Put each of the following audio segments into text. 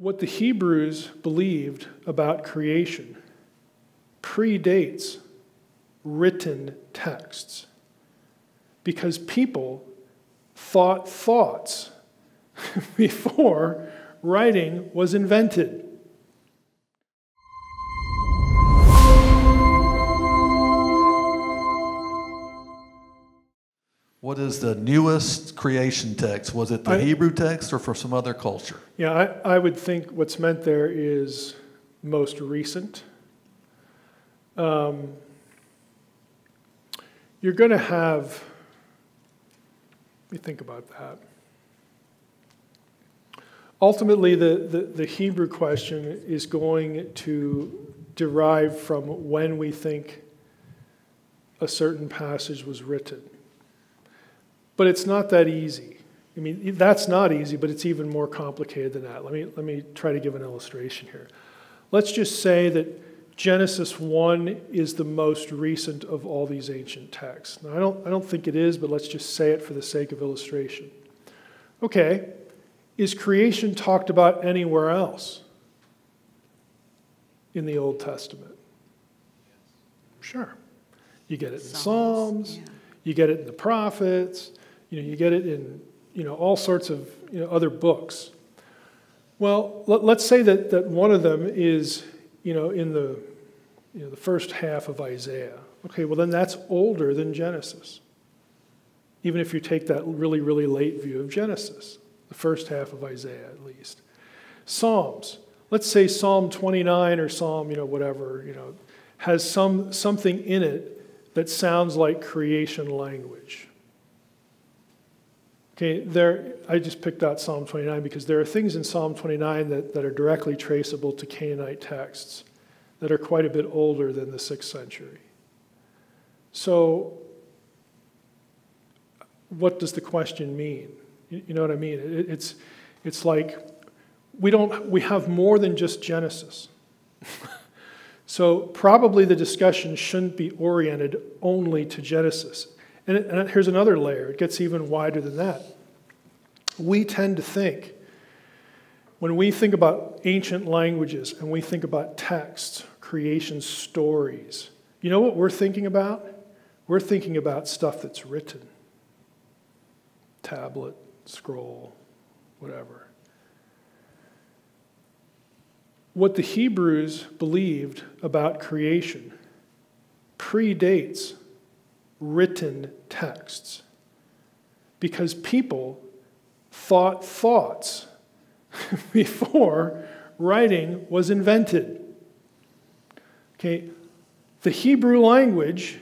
What the Hebrews believed about creation predates written texts because people thought thoughts before writing was invented. What is the newest creation text? Was it the Hebrew text or for some other culture? Yeah, I would think what's meant there is most recent. You're going to have, let me think about that. Ultimately, the Hebrew question is going to derive from when we think a certain passage was written. But it's not that easy. I mean, that's not easy, but it's even more complicated than that. Let me try to give an illustration here. Let's just say that Genesis 1 is the most recent of all these ancient texts. Now, I don't think it is, but let's just say it for the sake of illustration. Okay, is creation talked about anywhere else in the Old Testament? Sure. You get it in Psalms, yeah. You get it in the prophets, you get it in all sorts of other books. Well, let's say that one of them is in the first half of Isaiah. Okay, well then that's older than Genesis. Even if you take that really, really late view of Genesis, the first half of Isaiah at least. Psalms. Let's say Psalm 29 or Psalm, whatever, has something in it that sounds like creation language. Okay, I just picked out Psalm 29 because there are things in Psalm 29 that are directly traceable to Canaanite texts that are quite a bit older than the 6th century. So, what does the question mean? You know what I mean? It's like we have more than just Genesis. So probably the discussion shouldn't be oriented only to Genesis. And here's another layer. It gets even wider than that. We tend to think, when we think about ancient languages and we think about texts, creation stories, you know what we're thinking about? We're thinking about stuff that's written. Tablet, scroll, whatever. What the Hebrews believed about creation predates written texts because people thought thoughts before writing was invented. Okay, the Hebrew language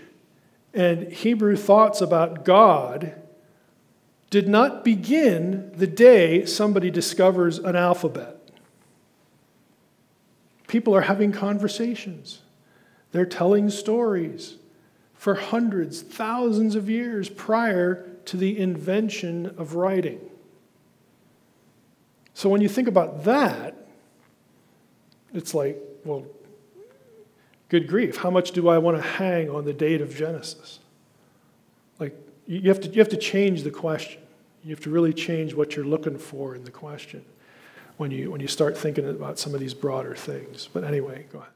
and Hebrew thoughts about God did not begin the day somebody discovers an alphabet. People are having conversations. They're telling stories for hundreds, thousands of years prior to the invention of writing. So when you think about that, it's like, well, good grief, how much do I want to hang on the date of Genesis? Like, you have to change the question. You have to really change what you're looking for in the question when you start thinking about some of these broader things. But anyway, go ahead.